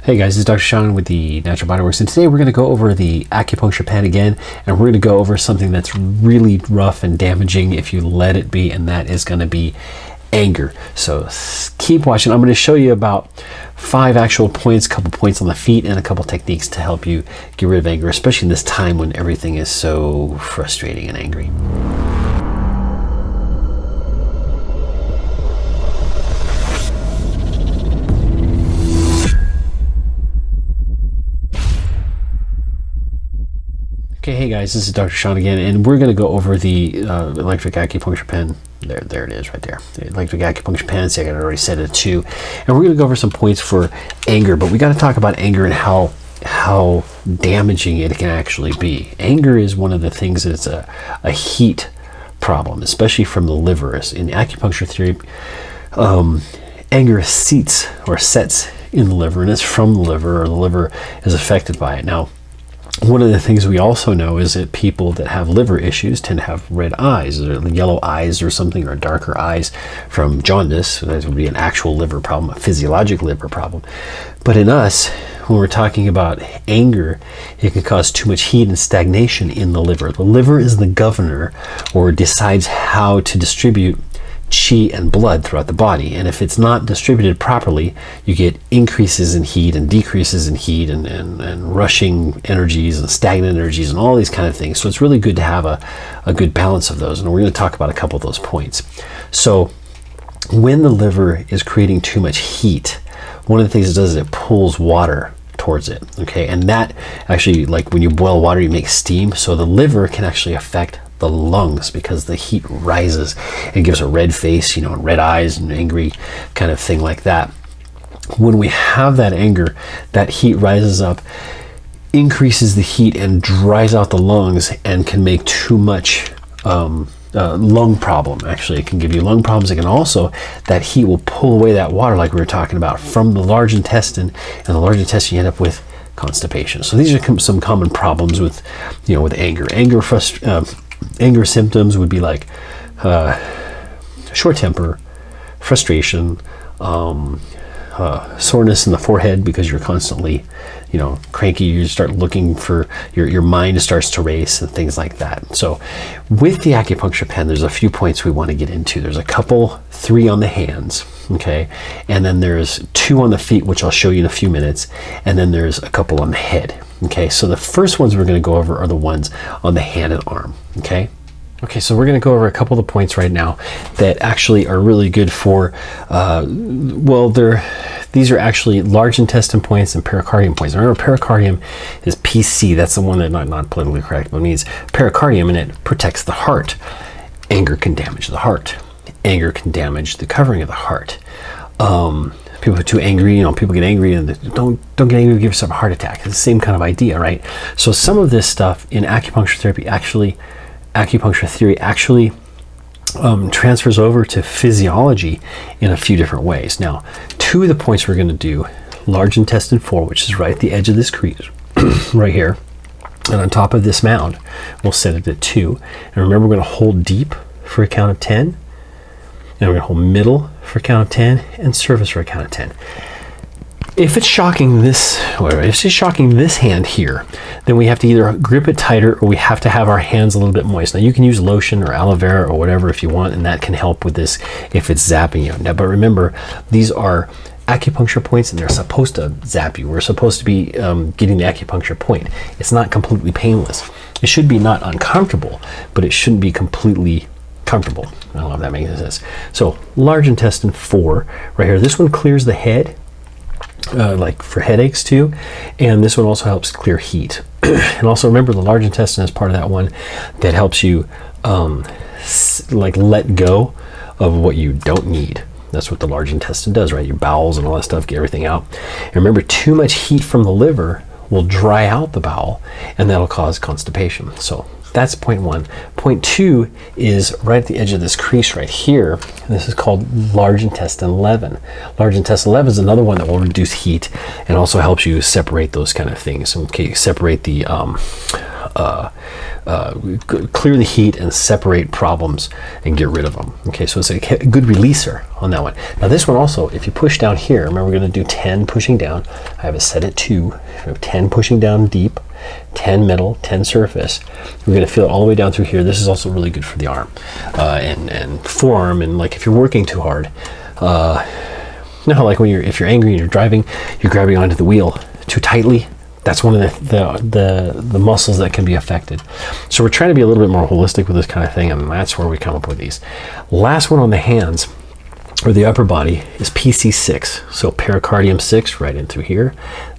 Hey guys, this is Dr. Sean with the Natural BodyWorks, and today we're going to go over the acupuncture pen again, and we're going to go over something that's really rough and damaging if you let it be, and that is going to be anger. So keep watching. I'm going to show you about 5 actual points, a couple points on the feet, and a couple techniques to help you get rid of anger, especially in this time when everything is so frustrating and angry. Okay, hey guys, this is Dr. Sean again, and we're going to go over the electric acupuncture pen. There it is right there. The electric acupuncture pen, see, I got already set it at 2. And we're going to go over some points for anger, but we got to talk about anger and how damaging it can actually be. Anger is one of the things that's a heat problem, especially from the liver. In acupuncture theory, anger sets in the liver, and it's from the liver, or the liver is affected by it. Now, one of the things we also know is that people that have liver issues tend to have red eyes, or yellow eyes or something, or darker eyes from jaundice. So that would be an actual liver problem, a physiologic liver problem. But in us, when we're talking about anger, it can cause too much heat and stagnation in the liver. The liver is the governor, or decides how to distribute chi and blood throughout the body, and if it's not distributed properly, you get increases in heat and decreases in heat and rushing energies and stagnant energies and all these kind of things. So it's really good to have a good balance of those, and we're going to talk about a couple of those points. So when the liver is creating too much heat, one of the things it does is it pulls water towards it, okay? And that actually, like when you boil water, you make steam, so the liver can actually affect the lungs because the heat rises and gives a red face, and red eyes and angry kind of thing like that. When we have that anger, that heat rises up, increases the heat and dries out the lungs, and can make too much lung problem. Actually, it can give you lung problems. It can also, that heat will pull away that water, like we were talking about, from the large intestine, and the large intestine, you end up with constipation. So these are some common problems with anger. Anger symptoms would be like short temper, frustration, soreness in the forehead because you're constantly, cranky. You start looking for, your mind starts to race and things like that. So with the acupuncture pen, there's a few points we want to get into. There's a couple, 3 on the hands, okay? And then there's 2 on the feet, which I'll show you in a few minutes. And then there's a couple on the head. Okay, so the first ones we're going to go over are the ones on the hand and arm, okay? Okay, so we're going to go over a couple of the points right now that actually are really good for, these are actually large intestine points and pericardium points. Remember, pericardium is PC, that's the one that, not politically correct, but it means pericardium, and it protects the heart. Anger can damage the heart. Anger can damage the covering of the heart. People are too angry, people get angry, and don't get angry, give yourself a heart attack. It's the same kind of idea, right? So some of this stuff in acupuncture theory actually transfers over to physiology in a few different ways. Now, 2 of the points we're going to do, large intestine 4, which is right at the edge of this crease, right here, and on top of this mound, we'll set it at 2. And remember, we're going to hold deep for a count of 10. And we're going to hold middle for a count of 10 and surface for a count of 10. If it's shocking this hand here, then we have to either grip it tighter, or we have to have our hands a little bit moist. Now, you can use lotion or aloe vera or whatever if you want, and that can help with this if it's zapping you. Now, but remember, these are acupuncture points, and they're supposed to zap you. We're supposed to be getting the acupuncture point. It's not completely painless. It should be not uncomfortable, but it shouldn't be completely comfortable. I don't know if that makes sense. So large intestine 4 right here. This one clears the head, like for headaches too, and this one also helps clear heat. And also remember, the large intestine is part of that one that helps you like let go of what you don't need. That's what the large intestine does, right? Your bowels and all that stuff, get everything out. And remember, too much heat from the liver will dry out the bowel, and that'll cause constipation. So that's point 1. Point 2 is right at the edge of this crease right here. This is called large intestine 11. Large intestine 11 is another one that will reduce heat and also helps you separate those kind of things. Okay, separate the clear the heat and separate problems and get rid of them. Okay, so it's a good releaser on that one. Now this one also, if you push down here, remember we're going to do 10 pushing down. I have it set at 2. 10 pushing down deep, 10 middle, 10 surface. We're going to feel it all the way down through here. This is also really good for the arm and forearm, and like if you're working too hard. You know, like when if you're angry and you're driving, you're grabbing onto the wheel too tightly. That's one of the muscles that can be affected. So we're trying to be a little bit more holistic with this kind of thing, and that's where we come up with these. Last one on the hands or the upper body is PC6. So pericardium 6 right in through here,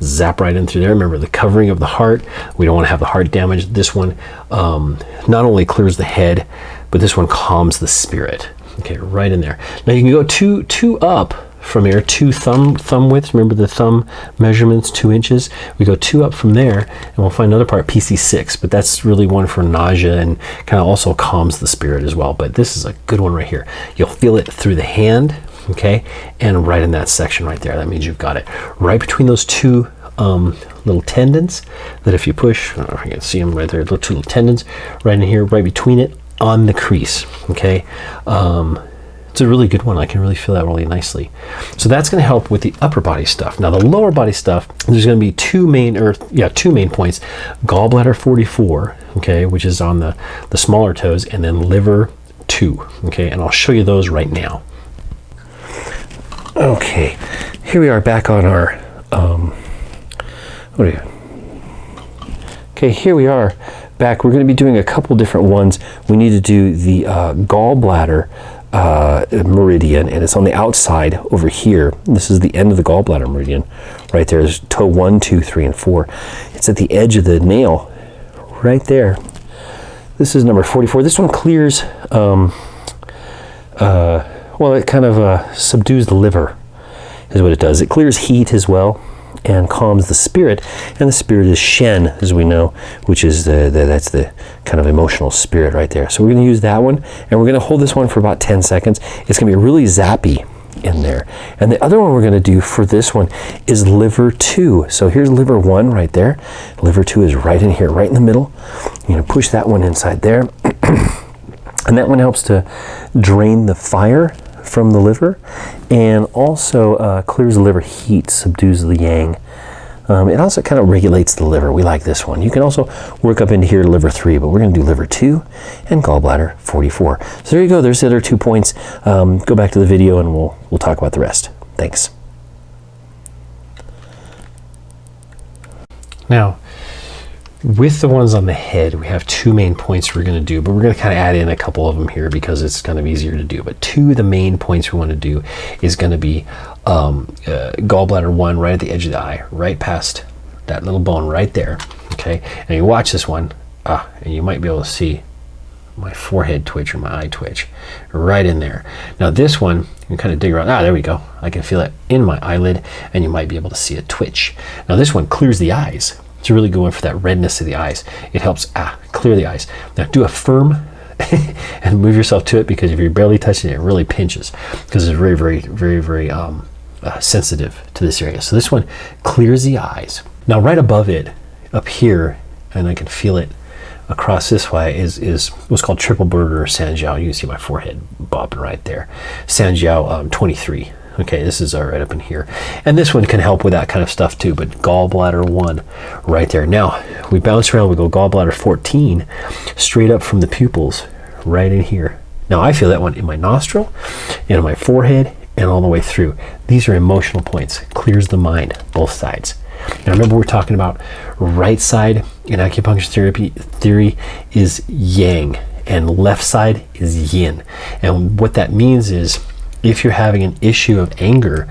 zap right in through there. Remember the covering of the heart. We don't want to have the heart damaged. This one not only clears the head, but this one calms the spirit. Okay, right in there. Now you can go two up from here, 2 thumb widths. Remember the thumb measurements, 2 inches. We go 2 up from there, and we'll find another part, PC6. But that's really one for nausea and kind of also calms the spirit as well. But this is a good one right here. You'll feel it through the hand, okay, and right in that section right there. That means you've got it right between those 2 little tendons. That if you push, I don't know if you can see them right there. 2 little tendons right in here, right between it on the crease. Okay. It's a really good one. I can really feel that really nicely. So that's going to help with the upper body stuff. Now the lower body stuff, there's going to be two main points. Gallbladder 44, okay, which is on the smaller toes, and then liver 2, okay, and I'll show you those right now. Okay, here we are back on our okay, here we are back. We're going to be doing a couple different ones. We need to do the gallbladder meridian, and it's on the outside over here. This is the end of the gallbladder meridian right there. There's toe 1, 2, 3, and 4. It's at the edge of the nail right there. This is number 44. This one clears well, it kind of subdues the liver is what it does. It clears heat as well and calms the spirit, and the spirit is Shen, as we know, which is that's the kind of emotional spirit right there. So we're going to use that one, and we're going to hold this one for about 10 seconds. It's going to be really zappy in there. And the other one we're going to do for this one is liver 2. So here's liver 1 right there. Liver 2 is right in here, right in the middle. You're going to push that one inside there. And that one helps to drain the fire from the liver, and also clears the liver heat, subdues the yang. It also kind of regulates the liver. We like this one. You can also work up into here to liver 3, but we're going to do liver 2 and gallbladder 44. So there you go. There's the other 2 points. Go back to the video and we'll talk about the rest. Thanks. Now, with the ones on the head, we have 2 main points we're going to do, but we're going to kind of add in a couple of them here because it's kind of easier to do. But 2 of the main points we want to do is going to be gallbladder 1 right at the edge of the eye, right past that little bone right there. Okay, and you watch this one, and you might be able to see my forehead twitch or my eye twitch right in there. Now this one, you can kind of dig around. There we go. I can feel it in my eyelid, and you might be able to see it twitch. Now this one clears the eyes. It's really good one for that redness of the eyes. It helps clear the eyes. Now do a firm and move yourself to it, because if you're barely touching it, it really pinches because it's very, very, very, very sensitive to this area. So this one clears the eyes. Now right above it, up here, and I can feel it across this way, is what's called triple burger or San Jiao. You can see my forehead bobbing right there. San Jiao 23. Okay, this is right up in here. And this one can help with that kind of stuff too, but gallbladder 1 right there. Now, we bounce around, we go gallbladder 14, straight up from the pupils, right in here. Now, I feel that one in my nostril, in my forehead, and all the way through. These are emotional points. Clears the mind, both sides. Now, remember we're talking about right side in acupuncture theory is yang, and left side is yin. And what that means is, if you're having an issue of anger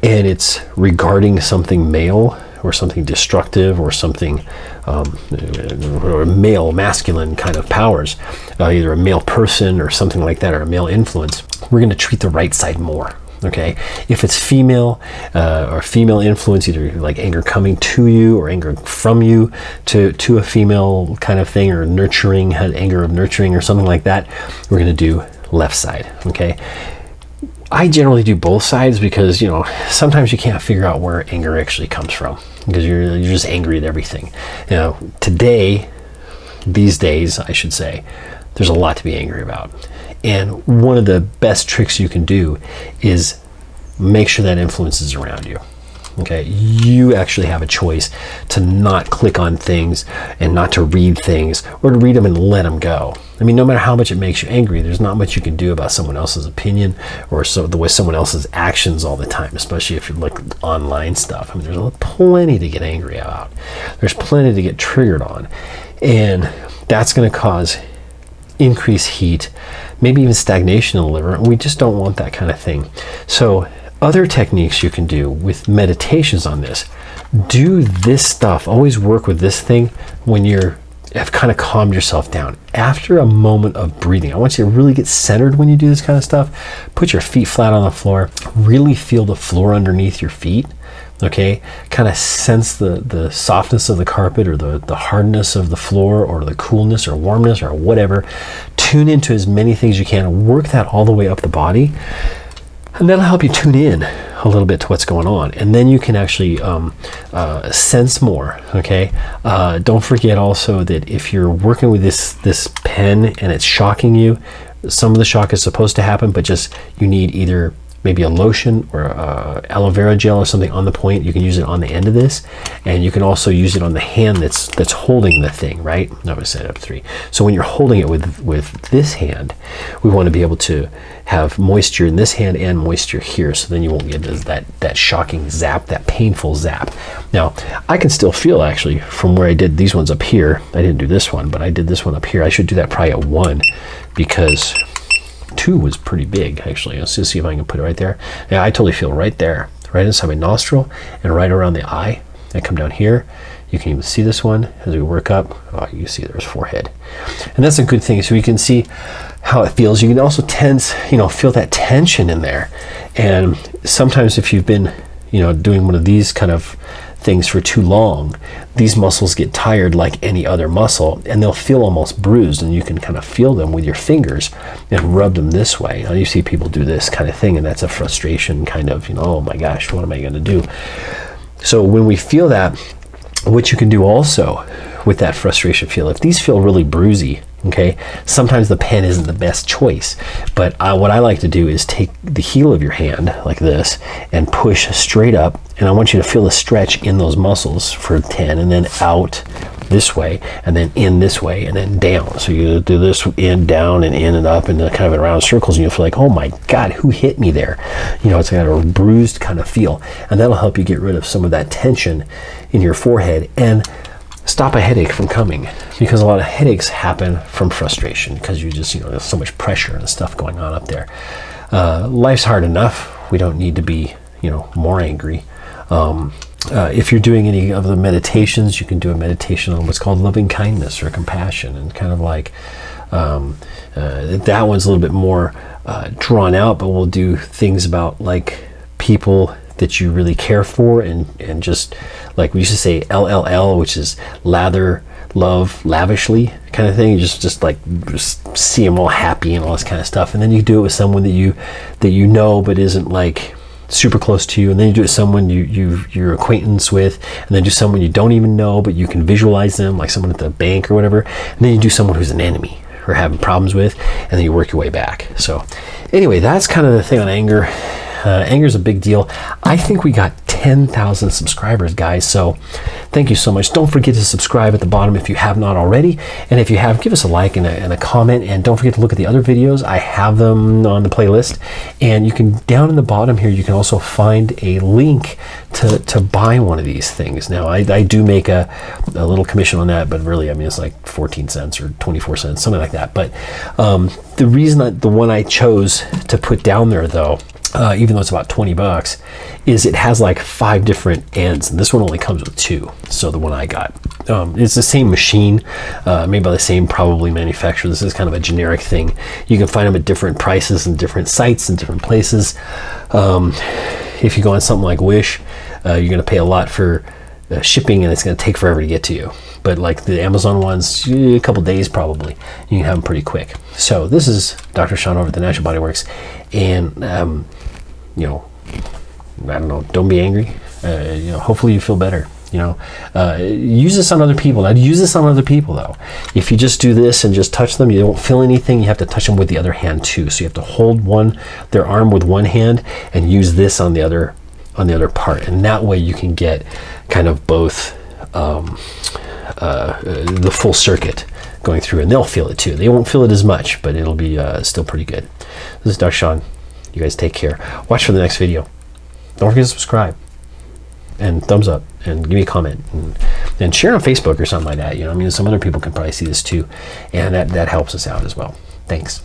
and it's regarding something male or something destructive or something or male, masculine kind of powers, either a male person or something like that, or a male influence, we're going to treat the right side more. Okay, if it's female or female influence, either like anger coming to you or anger from you to a female kind of thing, or nurturing, anger of nurturing or something like that, we're going to do left side. Okay. I generally do both sides because, you know, sometimes you can't figure out where anger actually comes from because you're just angry at everything. You know, today, these days, I should say, there's a lot to be angry about. And one of the best tricks you can do is make sure that influence is around you. Okay, you actually have a choice to not click on things and not to read things, or to read them and let them go. I mean, no matter how much it makes you angry, there's not much you can do about someone else's opinion or the way someone else's actions all the time, especially if you're like online stuff. I mean, there's plenty to get angry about. There's plenty to get triggered on. And that's going to cause increased heat, maybe even stagnation in the liver. And we just don't want that kind of thing. So other techniques you can do with meditations on this, do this stuff, always work with this thing when have kind of calmed yourself down. After a moment of breathing, I want you to really get centered when you do this kind of stuff. Put your feet flat on the floor, really feel the floor underneath your feet. Okay, kind of sense the softness of the carpet, or the hardness of the floor, or the coolness or warmness or whatever. Tune into as many things as you can, work that all the way up the body. And that'll help you tune in a little bit to what's going on. And then you can actually sense more, okay? Don't forget also that if you're working with this pen and it's shocking you, some of the shock is supposed to happen, but just you need either maybe a lotion or aloe vera gel or something on the point. You can use it on the end of this, and you can also use it on the hand that's holding the thing, right? No, I set up 3. So when you're holding it with this hand, we want to be able to have moisture in this hand and moisture here, so then you won't get that shocking zap, that painful zap. Now, I can still feel, actually, from where I did these ones up here. I didn't do this one, but I did this one up here. I should do that probably at 1, because 2 was pretty big, actually. Let's just see if I can put it right there. Yeah, I totally feel right there, right inside my nostril and right around the eye. I come down here. You can even see this one as we work up. Oh, you can see there's forehead. And that's a good thing. So you can see how it feels. You can also feel that tension in there. And sometimes if you've been, doing one of these kind of things for too long, these muscles get tired like any other muscle, and they'll feel almost bruised, and you can kind of feel them with your fingers and rub them this way. Now, you see people do this kind of thing, and that's a frustration kind of, oh my gosh, what am I going to do? So when we feel that, what you can do also with that frustration feel, if these feel really bruisy, okay, sometimes the pen isn't the best choice, but what I like to do is take the heel of your hand like this and push straight up, and I want you to feel the stretch in those muscles for 10, and then out this way, and then in this way, and then down. So you do this in, down, and in and up, and kind of around circles, and you'll feel like, oh my God, who hit me there? It's got a bruised kind of feel, and that'll help you get rid of some of that tension in your forehead and stop a headache from coming, because a lot of headaches happen from frustration, because you just, there's so much pressure and stuff going on up there. Life's hard enough. We don't need to be, more angry. If you're doing any of the meditations, you can do a meditation on what's called loving kindness or compassion, and kind of like that one's a little bit more drawn out, but we'll do things about like people that you really care for, and just like we used to say LLL, which is lather, love, lavishly kind of thing. You just see them all happy and all this kind of stuff, and then you do it with someone that you know but isn't like super close to you, and then you do it with someone you're acquaintance with, and then do someone you don't even know but you can visualize them, like someone at the bank or whatever, and then you do someone who's an enemy or having problems with, and then you work your way back. So anyway, that's kind of the thing on anger. Anger is a big deal. I think we got 10,000 subscribers, guys, so thank you so much. Don't forget to subscribe at the bottom if you have not already, and if you have, give us a like and a comment, and don't forget to look at the other videos. I have them on the playlist, and you can, down in the bottom here, you can also find a link to buy one of these things. Now, I do make a little commission on that, but really, I mean, it's like 14 cents or 24 cents, something like that. But the reason the one I chose to put down there, though, even though it's about $20, is it has like 5 different ends, and this one only comes with 2. So the one I got, it's the same machine, made by the same probably manufacturer. This is kind of a generic thing. You can find them at different prices and different sites and different places. If you go on something like Wish, you're going to pay a lot for shipping, and it's going to take forever to get to you. But like the Amazon ones, a couple days probably. You can have them pretty quick. So this is Dr. Sean over at the Natural BodyWorks, and I don't know, don't be angry. Hopefully you feel better. You know, use this on other people. Now, use this on other people though. If you just do this and just touch them, you don't feel anything. You have to touch them with the other hand too. So you have to hold their arm with one hand and use this on the other part, and that way you can get kind of both the full circuit going through, and they'll feel it too. They won't feel it as much, but it'll be still pretty good. This is Dr. Sean. You guys take care. Watch for the next video. Don't forget to subscribe and thumbs up and give me a comment and share on Facebook or something like that. You know, I mean, some other people can probably see this too, and that helps us out as well. Thanks.